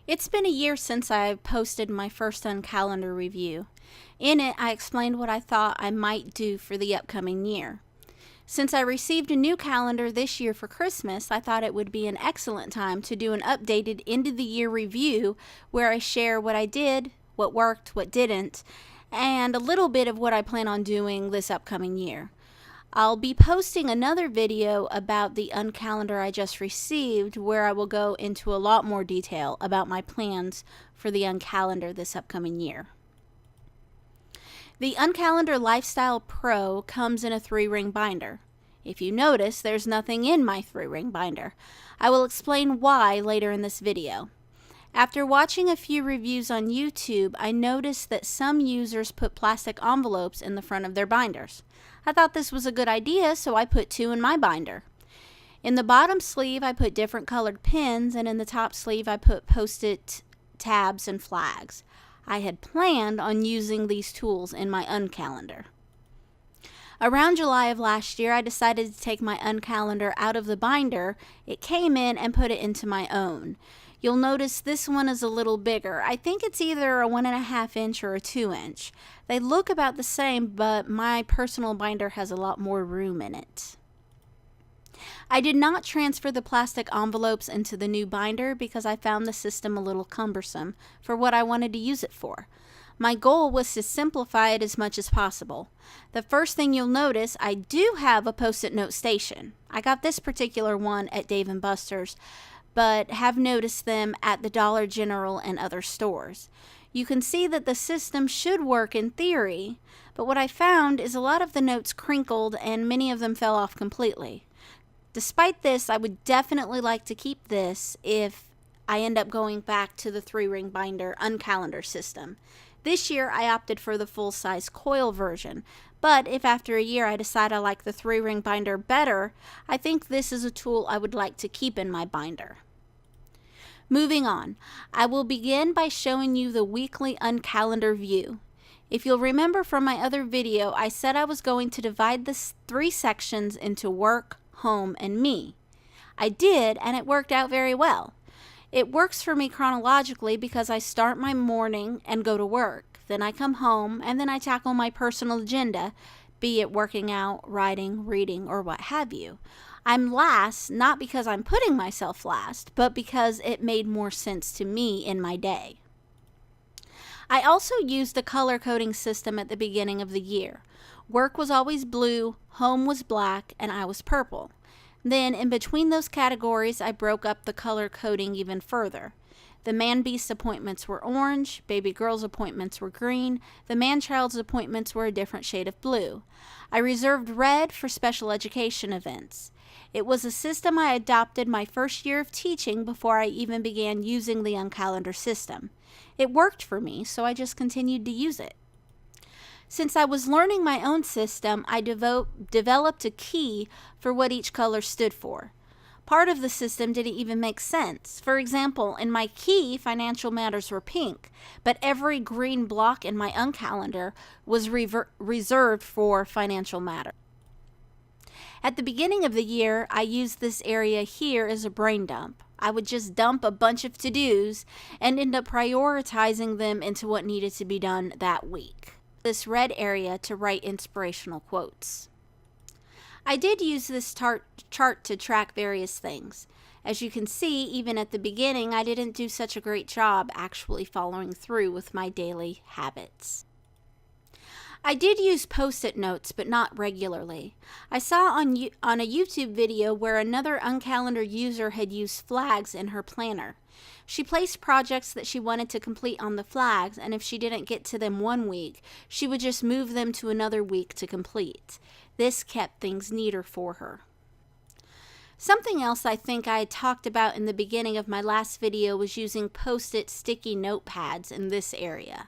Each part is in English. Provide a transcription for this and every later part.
It's been a year since I posted my first Uncalendar review. In it, I explained what I thought I might do for the upcoming year. Since I received a new calendar this year for Christmas, I thought it would be an excellent time to do an updated end-of-the-year review where I share what I did, what worked, what didn't, and a little bit of what I plan on doing this upcoming year. I'll be posting another video about the Uncalendar I just received where I will go into a lot more detail about my plans for the Uncalendar this upcoming year. The Uncalendar Lifestyle Pro comes in a 3-ring binder. If you notice, there's nothing in my 3-ring binder. I will explain why later in this video. After watching a few reviews on YouTube, I noticed that some users put plastic envelopes in the front of their binders. I thought this was a good idea, so I put 2 in my binder. In the bottom sleeve, I put different colored pins, and in the top sleeve, I put post-it tabs and flags. I had planned on using these tools in my Uncalendar. Around July of last year, I decided to take my Uncalendar out of the binder it came in and put it into my own. You'll notice this one is a little bigger. I think it's either a 1.5 inch or a 2 inch. They look about the same, but my personal binder has a lot more room in it. I did not transfer the plastic envelopes into the new binder because I found the system a little cumbersome for what I wanted to use it for. My goal was to simplify it as much as possible. The first thing you'll notice, I do have a post-it note station. I got this particular one at Dave & Buster's, but have noticed them at the Dollar General and other stores. You can see that the system should work in theory, but what I found is a lot of the notes crinkled and many of them fell off completely. Despite this, I would definitely like to keep this if I end up going back to the 3-ring binder Uncalendar system. This year I opted for the full-size coil version, but if after a year I decide I like the 3-ring binder better, I think this is a tool I would like to keep in my binder. Moving on, I will begin by showing you the weekly Uncalendar view. If you'll remember from my other video, I said I was going to divide the 3 sections into work, home, and me. I did, and it worked out very well. It works for me chronologically because I start my morning and go to work. Then I come home, and then I tackle my personal agenda, be it working out, writing, reading, or what have you. I'm last, not because I'm putting myself last, but because it made more sense to me in my day. I also used the color coding system at the beginning of the year. Work was always blue, home was black, and I was purple. Then, in between those categories, I broke up the color coding even further. The man-beast appointments were orange, baby-girl's appointments were green, the man-child's appointments were a different shade of blue. I reserved red for special education events. It was a system I adopted my first year of teaching before I even began using the Uncalendar system. It worked for me, so I just continued to use it. Since I was learning my own system, I developed a key for what each color stood for. Part of the system didn't even make sense. For example, in my key, financial matters were pink, but every green block in my Uncalendar was reserved for financial matters. At the beginning of the year, I used this area here as a brain dump. I would just dump a bunch of to-dos and end up prioritizing them into what needed to be done that week. This red area to write inspirational quotes. I did use this chart to track various things. As you can see, even at the beginning, I didn't do such a great job actually following through with my daily habits. I did use post-it notes, but not regularly. I saw on a YouTube video where another Uncalendar user had used flags in her planner. She placed projects that she wanted to complete on the flags, and if she didn't get to them one week, she would just move them to another week to complete. This kept things neater for her. Something else I think I had talked about in the beginning of my last video was using post-it sticky notepads in this area.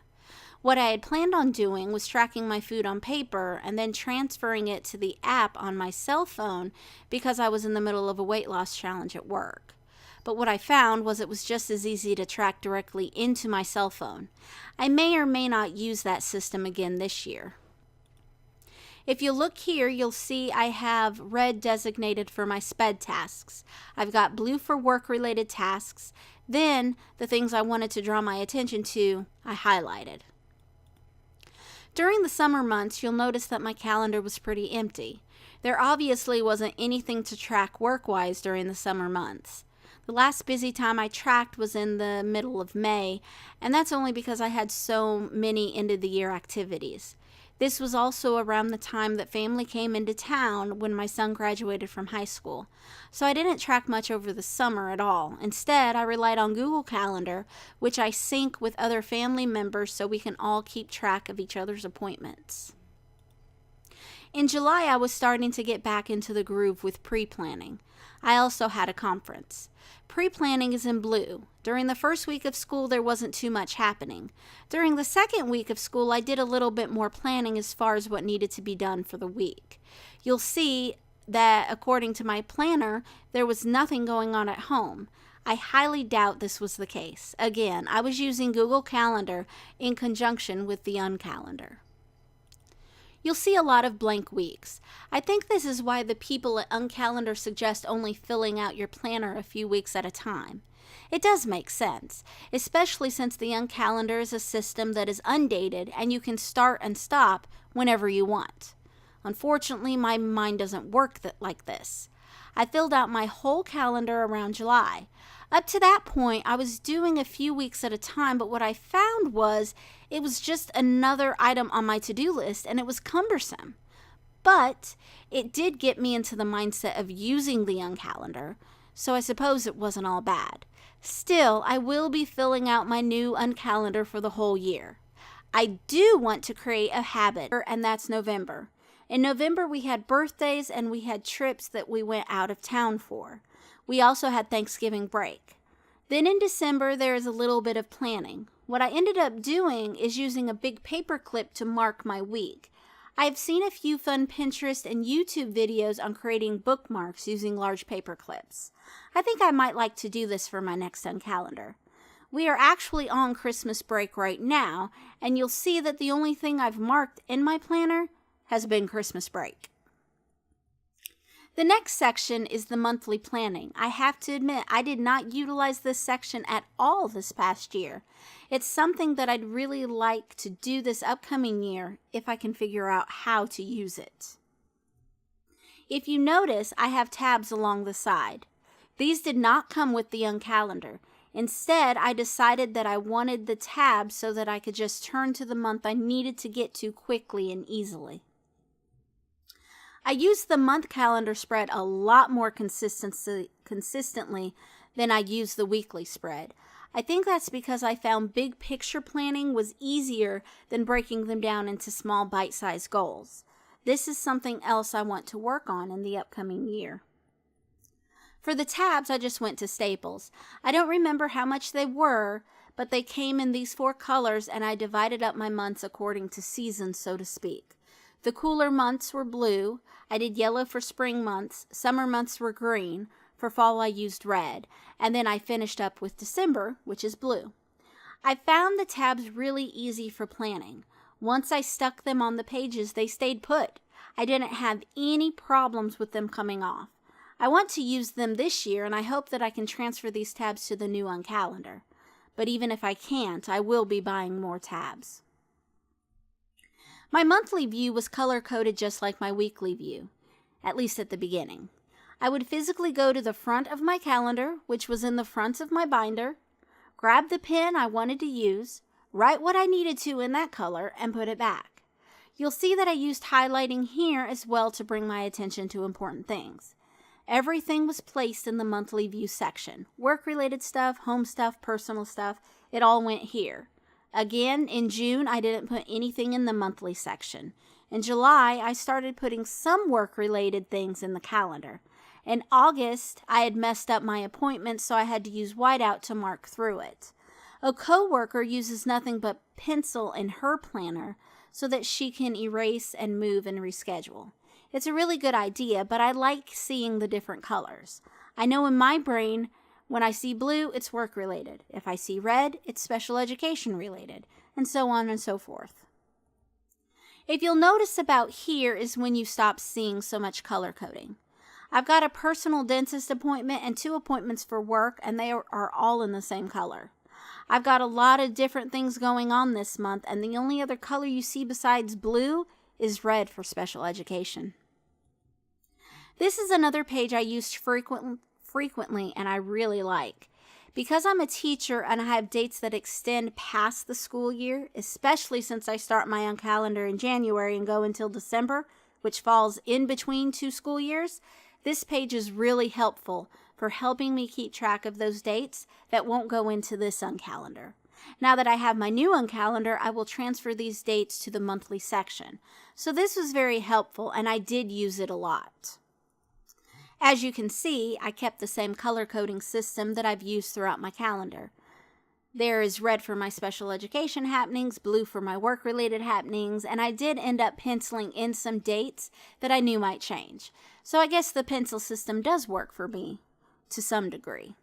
What I had planned on doing was tracking my food on paper and then transferring it to the app on my cell phone because I was in the middle of a weight loss challenge at work. But what I found was it was just as easy to track directly into my cell phone. I may or may not use that system again this year. If you look here, you'll see I have red designated for my SPED tasks. I've got blue for work-related tasks. Then, the things I wanted to draw my attention to, I highlighted. During the summer months, you'll notice that my calendar was pretty empty. There obviously wasn't anything to track work-wise during the summer months. The last busy time I tracked was in the middle of May, and that's only because I had so many end-of-the-year activities. This was also around the time that family came into town when my son graduated from high school. So I didn't track much over the summer at all. Instead, I relied on Google Calendar, which I sync with other family members so we can all keep track of each other's appointments. In July, I was starting to get back into the groove with pre-planning. I also had a conference. Pre-planning is in blue. During the first week of school, there wasn't too much happening. During the second week of school, I did a little bit more planning as far as what needed to be done for the week. You'll see that, according to my planner, there was nothing going on at home. I highly doubt this was the case. Again, I was using Google Calendar in conjunction with the Uncalendar. You'll see a lot of blank weeks. I think this is why the people at Uncalendar suggest only filling out your planner a few weeks at a time. It does make sense, especially since the Uncalendar is a system that is undated and you can start and stop whenever you want. Unfortunately, my mind doesn't work like this. I filled out my whole calendar around July. Up to that point, I was doing a few weeks at a time, but what I found was it was just another item on my to-do list, and it was cumbersome. But it did get me into the mindset of using the Uncalendar, so I suppose it wasn't all bad. Still, I will be filling out my new Uncalendar for the whole year. I do want to create a habit, and that's November. In November, we had birthdays and we had trips that we went out of town for. We also had Thanksgiving break. Then in December, there is a little bit of planning. What I ended up doing is using a big paper clip to mark my week. I've seen a few fun Pinterest and YouTube videos on creating bookmarks using large paper clips. I think I might like to do this for my next Uncalendar. We are actually on Christmas break right now, and you'll see that the only thing I've marked in my planner has been Christmas break. The next section is the monthly planning. I have to admit, I did not utilize this section at all this past year. It's something that I'd really like to do this upcoming year if I can figure out how to use it. If you notice, I have tabs along the side. These did not come with the Uncalendar. Instead, I decided that I wanted the tabs so that I could just turn to the month I needed to get to quickly and easily. I use the month calendar spread a lot more consistently than I use the weekly spread. I think that's because I found big picture planning was easier than breaking them down into small bite-sized goals. This is something else I want to work on in the upcoming year. For the tabs, I just went to Staples. I don't remember how much they were, but they came in these 4 colors and I divided up my months according to seasons, so to speak. The cooler months were blue. I did yellow for spring months. Summer months were green. For fall, I used red. And then I finished up with December, which is blue. I found the tabs really easy for planning. Once I stuck them on the pages, they stayed put. I didn't have any problems with them coming off. I want to use them this year, and I hope that I can transfer these tabs to the new Uncalendar. But even if I can't, I will be buying more tabs. My monthly view was color-coded just like my weekly view, at least at the beginning. I would physically go to the front of my calendar, which was in the front of my binder, grab the pen I wanted to use, write what I needed to in that color, and put it back. You'll see that I used highlighting here as well to bring my attention to important things. Everything was placed in the monthly view section. Work-related stuff, home stuff, personal stuff, it all went here. Again, in June, I didn't put anything in the monthly section. In July, I started putting some work-related things in the calendar. In August, I had messed up my appointment, so I had to use whiteout to mark through it. A coworker uses nothing but pencil in her planner so that she can erase and move and reschedule. It's a really good idea, but I like seeing the different colors. I know in my brain, when I see blue, it's work-related. If I see red, it's special education-related, and so on and so forth. If you'll notice about here is when you stop seeing so much color coding. I've got a personal dentist appointment and 2 appointments for work, and they are all in the same color. I've got a lot of different things going on this month, and the only other color you see besides blue is red for special education. This is another page I use frequently and I really like. Because I'm a teacher and I have dates that extend past the school year, especially since I start my Uncalendar in January and go until December, which falls in between 2 school years, this page is really helpful for helping me keep track of those dates that won't go into this Uncalendar. Now that I have my new Uncalendar, I will transfer these dates to the monthly section. So this was very helpful and I did use it a lot. As you can see, I kept the same color coding system that I've used throughout my calendar. There is red for my special education happenings, blue for my work-related happenings, and I did end up penciling in some dates that I knew might change. So I guess the pencil system does work for me to some degree.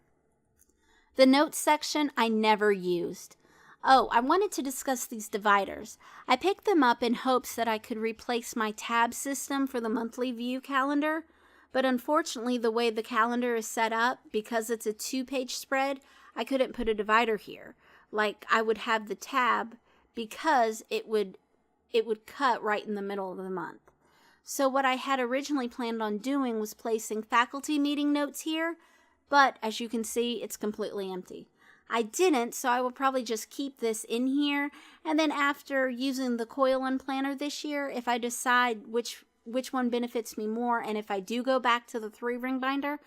The notes section I never used. Oh, I wanted to discuss these dividers. I picked them up in hopes that I could replace my tab system for the monthly view calendar, but unfortunately the way the calendar is set up, because it's a 2-page spread, I couldn't put a divider here. Like I would have the tab because it would cut right in the middle of the month. So what I had originally planned on doing was placing faculty meeting notes here, but as you can see, it's completely empty. I didn't, so I will probably just keep this in here, and then after using the coil unplanner this year, if I decide which one benefits me more, and if I do go back to the 3-ring binder,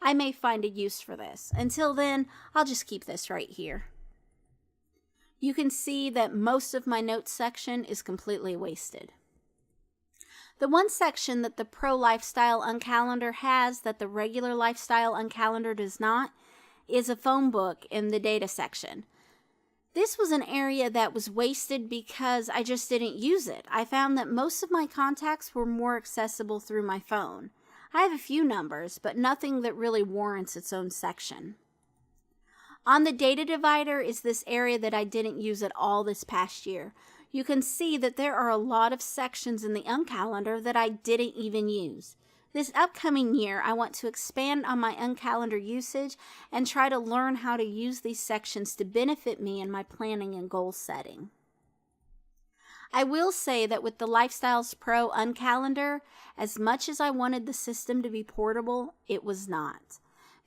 I may find a use for this. Until then, I'll just keep this right here. You can see that most of my notes section is completely wasted. The one section that the Pro Lifestyle Uncalendar has that the regular Lifestyle Uncalendar does not is a phone book in the data section. This was an area that was wasted because I just didn't use it. I found that most of my contacts were more accessible through my phone. I have a few numbers, but nothing that really warrants its own section. On the data divider is this area that I didn't use at all this past year. You can see that there are a lot of sections in the Uncalendar that I didn't even use. This upcoming year, I want to expand on my Uncalendar usage and try to learn how to use these sections to benefit me in my planning and goal setting. I will say that with the Lifestyles Pro Uncalendar, as much as I wanted the system to be portable, it was not.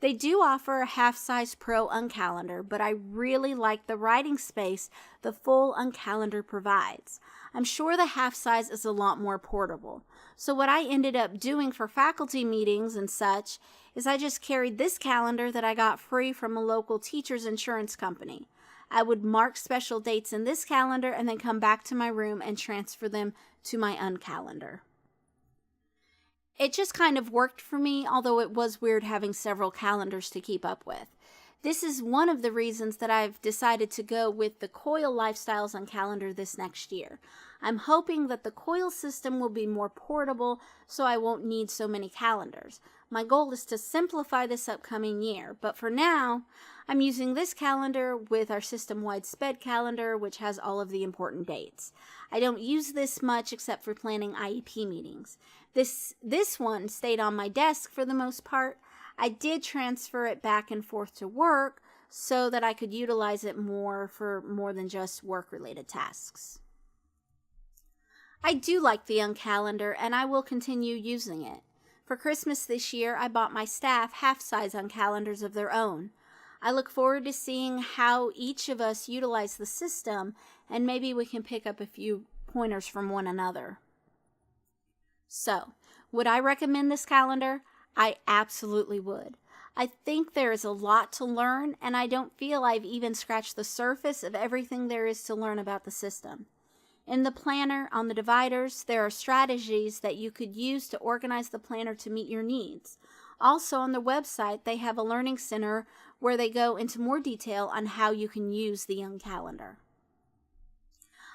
They do offer a half-size Pro Uncalendar, but I really like the writing space the full Uncalendar provides. I'm sure the half-size is a lot more portable. So what I ended up doing for faculty meetings and such is I just carried this calendar that I got free from a local teacher's insurance company. I would mark special dates in this calendar and then come back to my room and transfer them to my Uncalendar. It just kind of worked for me, although it was weird having several calendars to keep up with. This is one of the reasons that I've decided to go with the Coil Lifestyles Uncalendar this next year. I'm hoping that the Coil system will be more portable so I won't need so many calendars. My goal is to simplify this upcoming year, but for now, I'm using this calendar with our system-wide SPED calendar, which has all of the important dates. I don't use this much except for planning IEP meetings. This one stayed on my desk for the most part. I did transfer it back and forth to work so that I could utilize it more for more than just work-related tasks. I do like the Uncalendar and I will continue using it. For Christmas this year, I bought my staff half-size Uncalendars of their own. I look forward to seeing how each of us utilize the system, and maybe we can pick up a few pointers from one another. So, would I recommend this calendar? I absolutely would. I think there is a lot to learn, and I don't feel I've even scratched the surface of everything there is to learn about the system. In the planner, on the dividers, there are strategies that you could use to organize the planner to meet your needs. Also, on the website, they have a learning center where they go into more detail on how you can use the Uncalendar.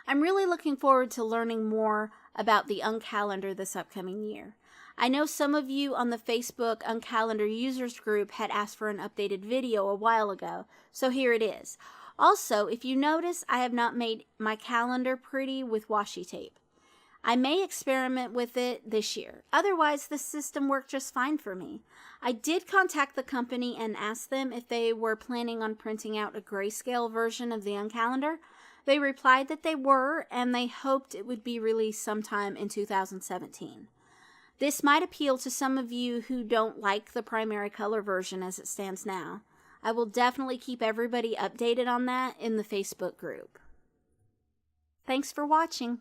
I'm really looking forward to learning more about the Uncalendar this upcoming year. I know some of you on the Facebook Uncalendar users group had asked for an updated video a while ago, so here it is. Also, if you notice, I have not made my calendar pretty with washi tape. I may experiment with it this year. Otherwise, the system worked just fine for me. I did contact the company and ask them if they were planning on printing out a grayscale version of the Uncalendar. They replied that they were, and they hoped it would be released sometime in 2017. This might appeal to some of you who don't like the primary color version as it stands now. I will definitely keep everybody updated on that in the Facebook group. Thanks for watching.